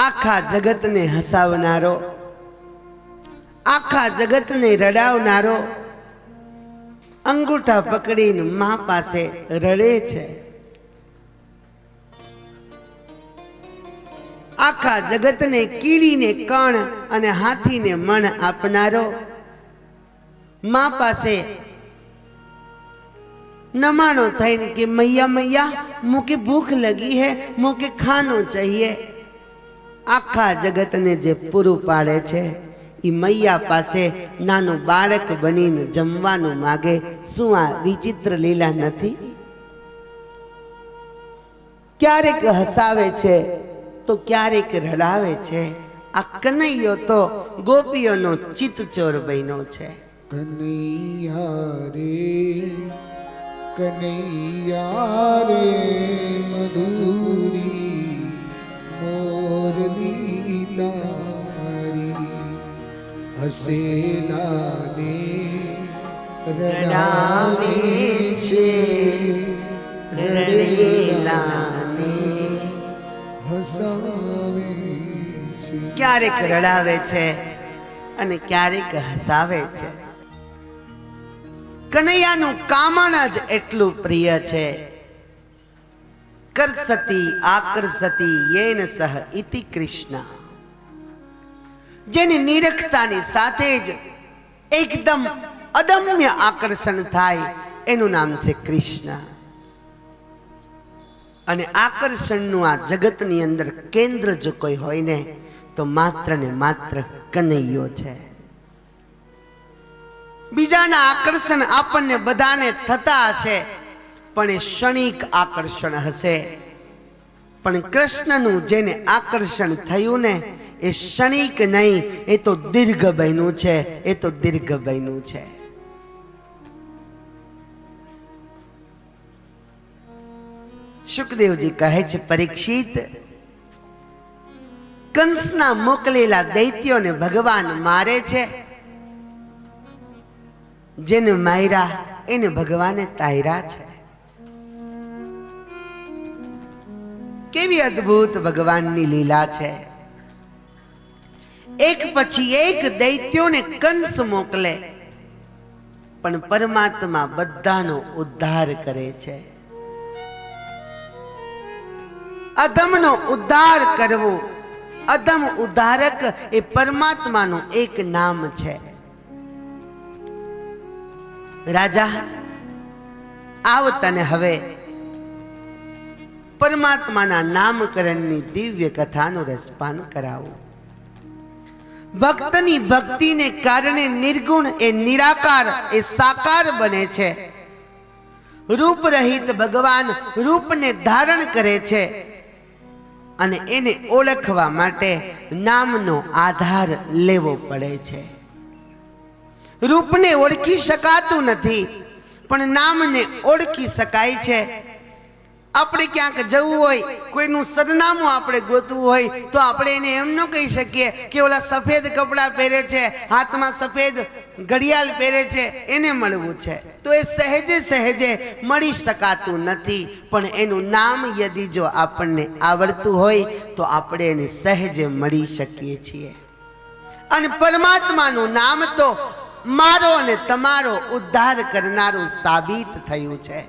आखा जगत ने हसावनारो, आखा जगत ने रडावनारो अंगूठा पकड़ीने मां पासे रड़े छे। आखा जगत ने कीड़ी ने कण अने हाथी ने मण आपनारो मां पासे नमाणो थईने कि मैया मैया मुके भूख लगी है, मुके खानो चाहिए। आखा जगत ने जे पूरू पाड़े छे ई मैया पासे नानु बाळक बनीने जमवानुं मागे। शुं आ विचित्र लीला नथी? क्यारेक हसावे छे तो क्यारेक रडावे छे। आ कन्हैयो तो गोपीओनो चित्तचोर बन्यो छे। कन्हैया रे मधुरी मोर लीला मारी, हसेला ने रडावे छे, रडेला ने हसावे छे। क्यारेक रडावे छे अने क्यारेक हसावे छे। कन्हैयानुं कामण ज एटલું प्रिय छे। कर्षति आकर्षति येन सह इति कृष्ण। जेनी निरखतानी साथे ज एकदम अदम्य आकर्षण थाय एनुं नाम छे कृष्ण। अने आकर्षणनुं आ जगतनी अंदर केंद्र जो कोई होय ने तो मात्र ने मात्र कन्हैयो छे। बीजाना आकर्षण आपने बधाने थता हशे पण ए क्षणिक आकर्षण हशे, पण कृष्णनु जेने आकर्षण थयुं ने ए क्षणिक नहीं, ए तो दीर्घ बन्युं छे, ए तो दीर्घ बन्युं छे। सुखदेव जी कहे छे परीक्षित, कंसना मोकलेला दैत्योने भगवान मारे छे, जेने मायरा एने भगवाने तायरा छे। केवी अद्भुत भगवाननी लीला छे। एक पछी एक दैत्योने कंस मोकले पण परमात्मा बधानो उद्धार करे छे। अधमनो उद्धार करवो, अधम उद्धारक ए परमात्मानो एक नाम छे। राजा आव तने हवे परमात्माना नामकरणनी दिव्य कथानो रसपान करावो। भक्तनी भक्ति ने कारणे निर्गुण ए निराकार ए साकार बने छे। रूप रहित भगवान रूप ने धारण करे छे अने एने ओळखवा माटे नामनो आधार लेवो पड़े छे। रूप ने ओळखी शकातुं नथी पण नाम ने ओळखी शकाय छे। આપણે ક્યાંક જવું હોય, કોઈનું સરનામું આપણે ગોતવું હોય તો આપણે એને એમ ન કહી શકીએ કે ઓલા સફેદ કપડાં પહેરે છે, હાથમાં સફેદ ઘડિયાળ પહેરે છે, એને મળવું છે, તો એ સહેજે સહેજે મળી શકાતું નથી। પણ એનું નામ યદિ જો આપણને આવડતું હોય તો આપણે એને સહેજે મળી શકીએ છીએ। અને પરમાત્માનું નામ તો મારો અને તમારો ઉદ્ધાર કરનારું સાબિત થયું છે।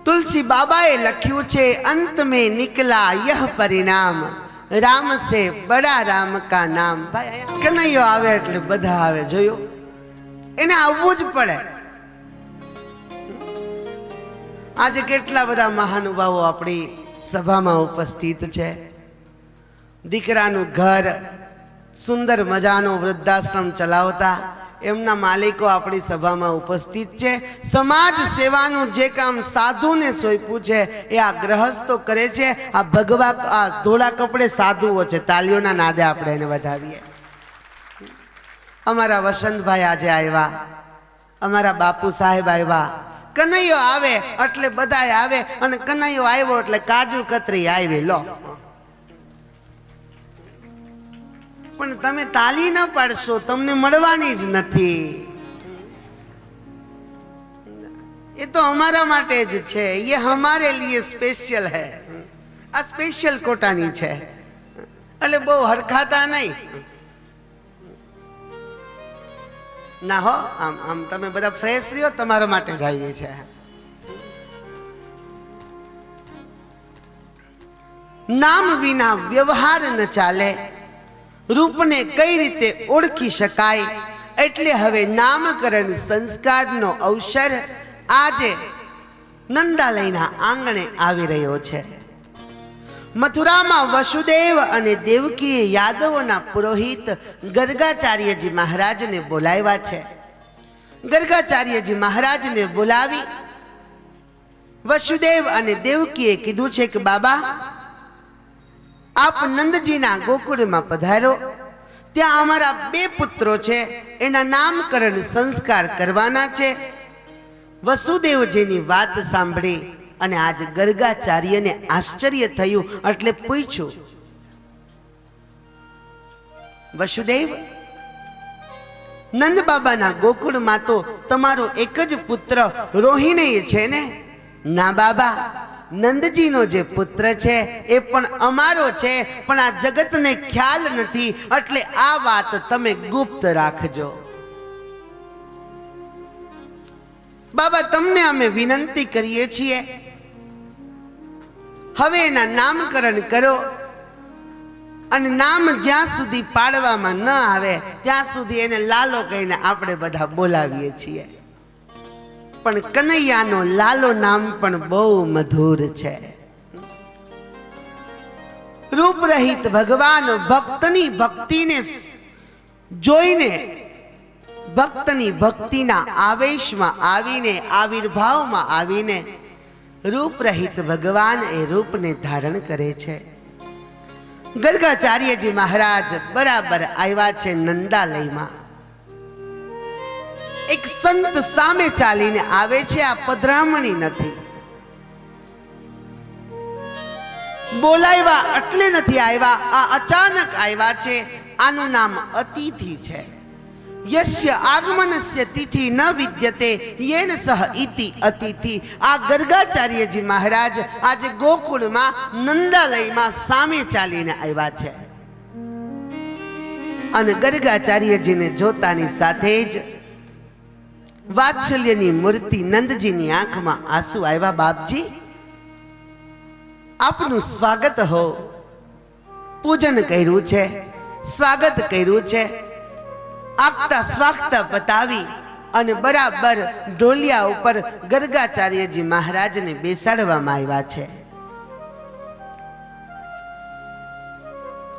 तुलसी बाबाए लख्यू छे, अंत में निकला यह परिणाम, राम से बड़ा राम का नाम। भाई कन्हैयो आवे એટલે બધા આવે, જોયો? એને આવવું જ પડે। આજે કેટલા બધા મહાનુભાવો આપણી સભામાં ઉપસ્થિત છે। દીકરાનું ઘર, સુંદર મજાનો વૃદ્ધાશ્રમ ચલાવતા एमना मालिको अपनी सभा में उपस्थित छे। समाज सेवानुं जे काम साधु ने सोंप्युं छे ए आ गृहस्थो करे छे। आ भगवा आ धोळा कपड़े साधुओ छे। तालीओना नादे आपणे एने वधावीए। अमारा वसंत भाई आज आव्या, अमारा बापू साहेब आव्या। कन्हैयो आवे એટલે બધાય આવે અને કન્हैयो આવ્યો એટલે કાજુ કતરી આવી લો। પણ તમે તાલી ન પાડશો તમને મળવાની જ નથી। ये तो हमारा माटे ज छे, ये हमारे लिए स्पेशल है। आ स्पेशल कोटानी छे। એટલે બહુ હરખાતા નહીં ના હો. આમ આમ તમે બધા ફ્રેશ રહ્યો, તમારા માટે જ આવી છે. નામ વિના વ્યવહાર ન ચાલે. રૂપને કઈ રીતે ઓળખી શકાય, એટલે હવે નામકરણ સંસ્કારનો અવસર આજે નંદાલયના આંગણે આવી રહ્યો છે. મથુરામાં વસુદેવ અને દેવકીએ યાદવોના પુરોહિત ગર્ગાચાર્યજી મહારાજને બોલાવ્યા છે. ગર્ગાચાર્યજી મહારાજને બોલાવી વસુદેવ અને દેવકીએ કીધું છે કે બાબા, આપ નંદજીના ગોકુળમાં પધારો. ત્યાં અમારા 2 પુત્રો છે, એના નામકરણ સંસ્કાર કરવાના છે. વસુદેવજીની વાત સાંભળી અને આજ ગર્ગાચાર્યને આશ્ચર્ય થયું, એટલે પૂછ્યું, વસુદેવ, નંદ બાબાના ગોકુળમાં તો તમારો એક જ પુત્ર રોહિણી છે ને? ના બાબા, નંદજીનો જે પુત્ર છે એ પણ અમારો છે, પણ આ જગતને ખ્યાલ નથી, એટલે આ વાત તમે ગુપ્ત રાખજો. બાબા, તમને અમે વિનંતી કરીએ છીએ, હવે એના નામકરણ કરો, અને નામ જ્યાં સુધી પાડવામાં ન આવે ત્યાં સુધી એને લાલો કહીને આપણે બધા બોલાવીએ છીએ. પણ કનૈયાનો લાલો નામ પણ બહુ મધુર છે. રૂપરહિત ભગવાન ભક્તની ભક્તિને જોઈને, ભક્તની ભક્તિના આવેશમાં આવીને, આવિર્ભાવમાં આવીને રૂપરહિત ભગવાન એ રૂપને ધારણ કરે છે. ગર્ગાચાર્યજી મહારાજ બરાબર આવ્યા છે નંદાલયમાં. એક સંત સામે ચાલીને આવે છે. આ પધરામણી નથી, બોલાવ્યા એટલે નથી આવ્યા, આ અચાનક આવ્યા છે. આનું નામ અતિથિ છે. યસ્ય આગમનસ્ય તિથિ ન વિદ્યતે યેન સહ ઇતિ અતિથિ. આ ગર્ગાચાર્યજી મહારાજ આજે ગોકુળમાં નંદાલયમાં સામે ચાલીને આવ્યા છે. અને ગર્ગાચાર્યજીને જોતાની સાથે જ વાત્સલ્યની મૂર્તિ નંદજીની આંખમાં આંસુ આવ્યા. બાપજી, આપનું સ્વાગત હો. પૂજન કર્યું છે, સ્વાગત કર્યું છે. આગતા સ્વાગતા બતાવી અને બરાબર ઢોલિયા ઉપર ગર્ગાચાર્યજી મહારાજને બેસાડવામાં આવ્યા છે.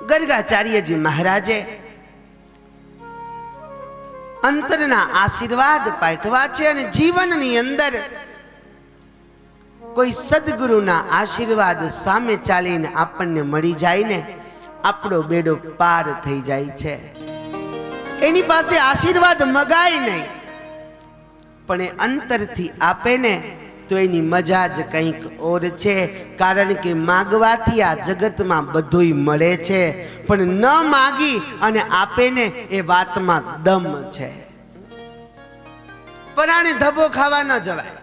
ગર્ગાચાર્યજી મહારાજે અંતરના આશીર્વાદ પાઠવા છે. અને જીવનની અંદર કોઈ સદગુરુના આશીર્વાદ સામે ચાલીને આપણને મળી જાય ને, આપણો બેડો પાર થઈ જાય છે. એની પાસે આશીર્વાદ મગાય નહીં, પણ એ અંતરથી આપે ને તો એની મજા જ કંઈક ઓર છે. કારણ કે માગવાથી આ જગતમાં બધુંય મળે છે, પણ ન માગી અને આપે ને એ વાતમાં દમ છે. પરાણે ધબો ખાવા ન જવાય,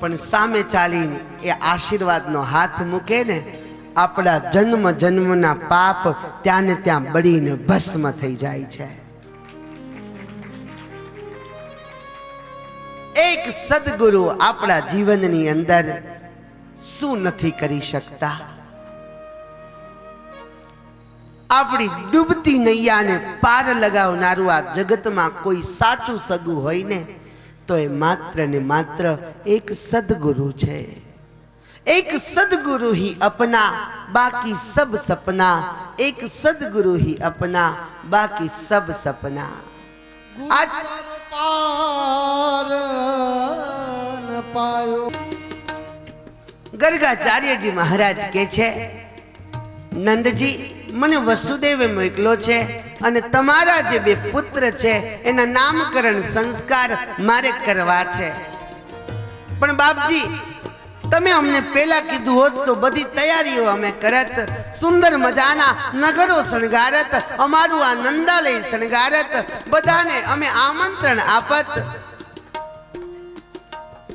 પણ સામે ચાલીને એ આશીર્વાદનો હાથ મૂકે ને, આપણા જન્મ જન્મના પાપ ત્યાં ને ત્યાં બળીને ભસ્મ થઈ જાય છે. એક સદગુરુ આપણા જીવનની અંદર શું નથી કરી શકતા? આપણી ડૂબતી નૈયાને પાર લગાવનારું આ જગતમાં કોઈ સાચું સગું હોય ને તો એ માત્ર ને માત્ર એક સદગુરુ છે. एक सदगुरु ही अपना बाकी सब सपना, एक सदगुरु ही अपना बाकी सब सपना. आज गर्गाचार्यजी महाराज के छे, नंदजी મને વસુદેવે મોકલો છે અને તમારા જે 2 પુત્ર છે એના નામકરણ સંસ્કાર મારે કરવા છે. પણ બાપજી, તમે અમને પહેલા કીધું હોત તો બધી તૈયારીઓ અમે કરત, સુંદર મજાના નગરો શણગારત, અમારું આ નંદાલય શણગારત, બધાને અમે આમંત્રણ આપત.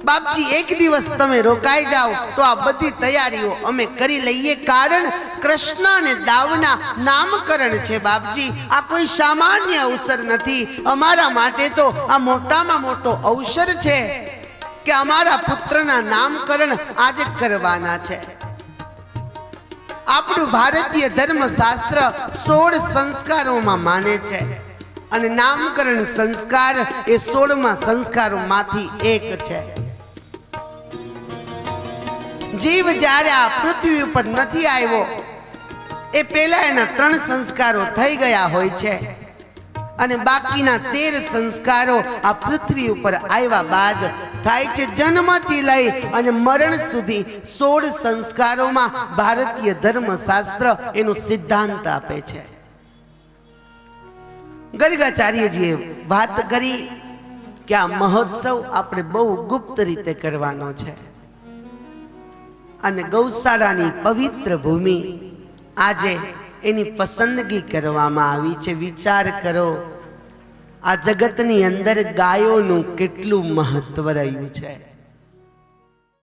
બાપજી એક દિવસ તમે રોકાઈ જાઓ તો આ બધી તૈયારીઓ અમે કરી લઈએ, કારણ કૃષ્ણ અને દાવના નામકરણ છે બાપજી. આ કોઈ સામાન્ય અવસર નથી. અમારા માટે તો આ મોટામાં મોટો અવસર છે કે અમારા પુત્રના નામકરણ આજે કરવાના છે. આપણું ભારતીય ધર્મશાસ્ત્ર 16 સંસ્કારોમાં માને છે અને નામકરણ સંસ્કાર એ 16મા સંસ્કારોમાંથી એક છે. જીવ જ્યારે આ પૃથ્વી ઉપર નથી આવ્યો એ પહેલા એના 3 સંસ્કારો થઈ ગયા હોય છે અને બાકીના 13 સંસ્કારો આ પૃથ્વી ઉપર આવ્યા બાદ થાય છે. જન્મથી લઈ અને મરણ સુધી 16 સંસ્કારોમાં ભારતીય ધર્મશાસ્ત્ર એનો સિદ્ધાંત આપે છે. ગર્ગાચાર્યજીએ વાત કરી કે આ મહોત્સવ આપણે બહુ ગુપ્ત રીતે કરવાનો છે અને ગૌશાળાની પવિત્ર ભૂમિ આજે એની પસંદગી કરવામાં આવી છે. વિચાર કરો, આ જગતની અંદર ગાયોનું કેટલું મહત્વ રહ્યું છે.